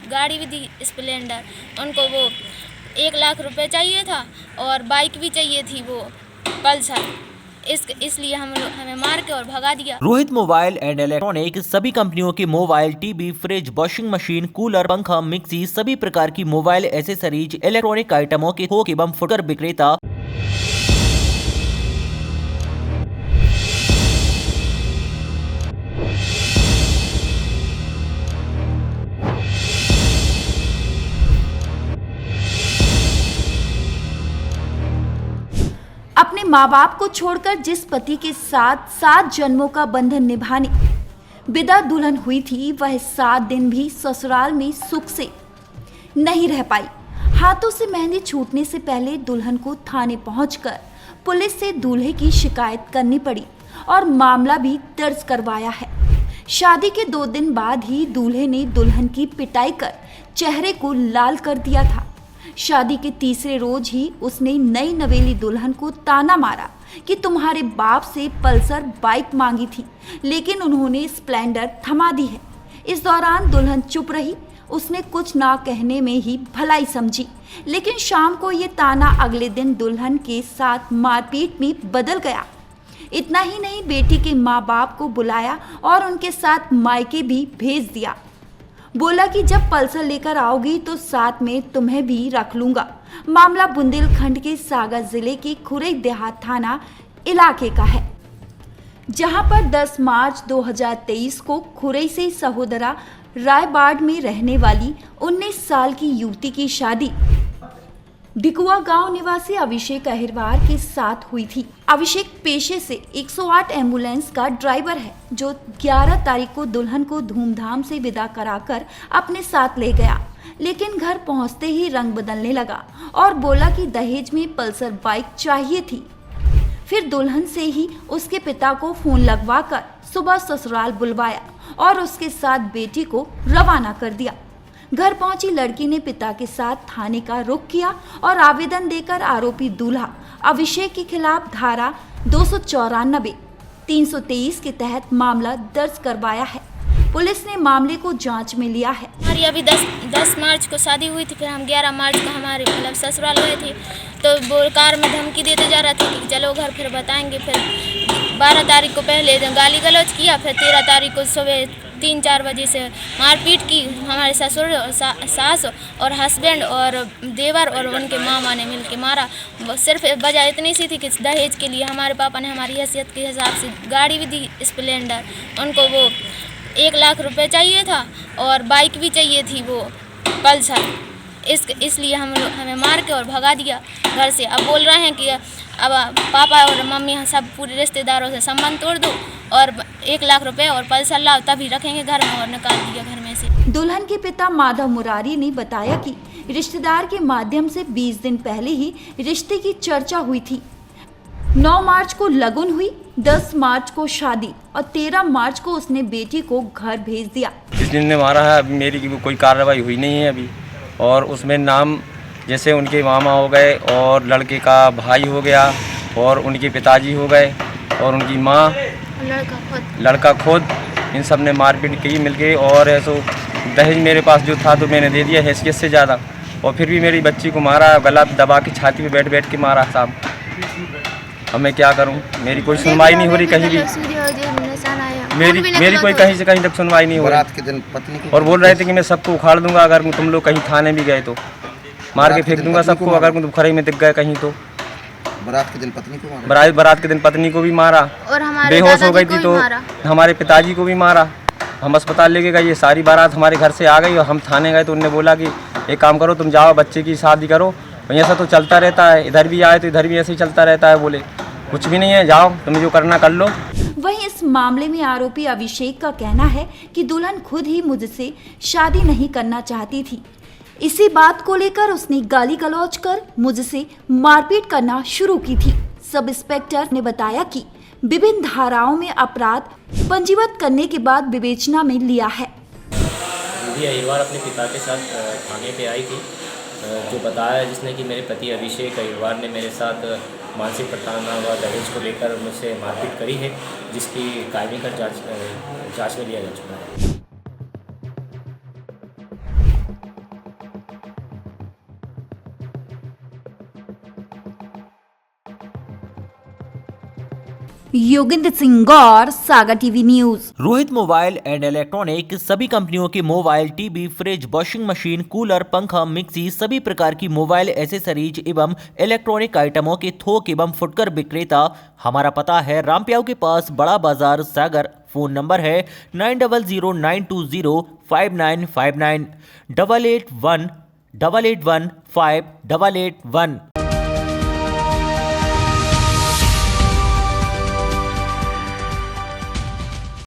गाड़ी भी दी स्प्लेंडर। उनको वो 1 लाख रुपए चाहिए था और बाइक भी चाहिए थी वो पल्सर। इसलिए हमें मार के और भगा दिया। रोहित मोबाइल एंड इलेक्ट्रॉनिक सभी कंपनियों के mobile, TV, fridge, washing machine, cooler, पंखा, मिक्सी, सभी प्रकार की मोबाइल एसेसरीज, इलेक्ट्रॉनिक आइटमों के थोक एवं फुटकर विक्रेता। अपने माँ बाप को छोड़कर जिस पति के साथ 7 जन्मों का बंधन निभाने विदा दुल्हन हुई थी, वह 7 दिन भी ससुराल में सुख से नहीं रह पाई। हाथों से मेहंदी छूटने से पहले दुल्हन को थाने पहुंचकर पुलिस से दूल्हे की शिकायत करनी पड़ी और मामला भी दर्ज करवाया है। शादी के 2 दिन बाद ही दूल्हे ने दुल्हन की पिटाई कर चेहरे को लाल कर दिया था। शादी के तीसरे रोज ही उसने नई नवेली दुल्हन को ताना मारा कि तुम्हारे बाप से पल्सर बाइक मांगी थी, लेकिन उन्होंने स्प्लेंडर थमा दी है। इस दौरान दुल्हन चुप रही, उसने कुछ ना कहने में ही भलाई समझी, लेकिन शाम को ये ताना अगले दिन दुल्हन के साथ मारपीट में बदल गया। इतना ही नहीं, बेटी के माँ बाप को बुलाया और उनके साथ मायके भी भेज दिया। बोला कि जब पल्सर लेकर आओगी तो साथ में तुम्हें भी रख लूंगा। मामला बुंदेलखंड के सागर जिले के खुरई देहात थाना इलाके का है, जहां पर 10 मार्च 2023 को खुरई से सहोदरा रायबाड़ में रहने वाली 19 साल की युवती की शादी डिकुआ गांव निवासी अभिषेक अहिरवार के साथ हुई थी। अभिषेक पेशे से 108 एम्बुलेंस का ड्राइवर है, जो 11 तारीख को दुल्हन को धूमधाम से विदा कराकर अपने साथ ले गया, लेकिन घर पहुंचते ही रंग बदलने लगा और बोला कि दहेज में पल्सर बाइक चाहिए थी। फिर दुल्हन से ही उसके पिता को फोन लगवाकर सुबह ससुराल बुलवाया और उसके साथ बेटी को रवाना कर दिया। घर पहुंची लड़की ने पिता के साथ थाने का रुख किया और आवेदन देकर आरोपी दूल्हा अभिषेक के खिलाफ धारा 294, 323 के तहत मामला दर्ज करवाया है। पुलिस ने मामले को जांच में लिया है। हमारी अभी 10 मार्च को शादी हुई थी, फिर हम 11 मार्च को हमारे ससुराल गए थे, तो वो कार में धमकी देते जा रहा था कि चलो घर फिर बताएंगे। फिर 12 तारीख को पहले गाली गलौज किया, फिर 13 तारीख को सुबह 3-4 बजे से मारपीट की। हमारे ससुर, सास और हस्बैंड और देवर और उनके मामा ने मिलके मारा। सिर्फ वजह इतनी सी थी कि दहेज के लिए हमारे पापा ने हमारी हैसियत के हिसाब से गाड़ी भी दी स्प्लेंडर। उनको वो 1 लाख रुपए चाहिए था और बाइक भी चाहिए थी वो पल्सर। इसलिए हमें मार के और भगा दिया घर से। अब बोल रहे हैं कि अब पापा और मम्मी सब पूरे रिश्तेदारों से संबंध तोड़ दो और 1 लाख रुपए और पल्सर लाओ, तभी रखेंगे घर में, और निकाल दिया घर में से। दुल्हन के पिता माधव मुरारी ने बताया कि रिश्तेदार के माध्यम से 20 दिन पहले ही रिश्ते की चर्चा हुई थी। 9 मार्च को लगन हुई, 10 मार्च को शादी और 13 मार्च को उसने बेटी को घर भेज दिया। जिस दिन ने मारा है, अभी मेरी की कोई कार्रवाई हुई नहीं है अभी, और उसमें नाम जैसे उनके मामा हो गए और लड़के का भाई हो गया और उनके पिताजी हो गए और उनकी माँ, लड़का खुद, इन सब ने मारपीट की मिलके। और ऐसो दहेज मेरे पास जो था तो मैंने दे दिया हैसियत से ज़्यादा, और फिर भी मेरी बच्ची को मारा, गला दबा के छाती पे बैठ बैठ के मारा साहब। अब मैं क्या करूं, मेरी कोई सुनवाई नहीं हो रही कहीं भी। मेरी कोई कहीं से कहीं तक सुनवाई नहीं हो रही। के दिन पत्नी को और बोल रहे थे कि मैं सबको उखाड़ दूंगा अगर तुम लोग कहीं थाने भी गए तो, मार के फेंक दूंगा सबको अगर तुम खड़े में दिख गए कहीं तो। बारात के दिन पत्नी को मारा, बारात के दिन पत्नी को भी मारा, और हमारे बेहोश हो गई थी तो हमारे पिताजी को भी मारा। हम अस्पताल लेके गए, ये सारी बारात हमारे घर से आ गई और हम थाने गए तो उन्होंने बोला कि एक काम करो, तुम जाओ बच्चे की शादी करो। ऐसा तो चलता रहता है, इधर भी आए तो इधर भी ऐसे ही चलता रहता है। बोले कुछ भी नहीं है, जाओ तुम्हें जो करना कर लो। वहीं इस मामले में आरोपी अभिषेक का कहना है कि दुल्हन खुद ही मुझसे शादी नहीं करना चाहती थी। इसी बात को लेकर उसने गाली गलौज कर मुझसे मारपीट करना शुरू की थी। सब इंस्पेक्टर ने बताया कि विभिन्न धाराओं में अपराध पंजीबद्ध करने के बाद विवेचना में लिया है। रूबी अहिरवार अपने पिता के साथ थाने पे आई थी, जो बताया जिसने कि मेरे पति अभिषेक अहिरवार ने मेरे साथ मानसिक प्रताड़ना व दहेज को लेकर मुझसे मारपीट करी है, जिसकी कायमी कर जांच में लिया जा चुका है। Yogendra Singh Gaur, Saga TV news. Rohit mobile and electronic सभी कंपनियों के mobile, TV, fridge, washing machine, cooler, पंखा, मिक्सी सभी प्रकार की मोबाइल एसेसरीज एवं इलेक्ट्रॉनिक आइटमों के थोक एवं फुटकर विक्रेता। हमारा पता है रामप्याऊ के पास, बड़ा बाजार, सागर। फोन नंबर है 9009205959 881 881 5881।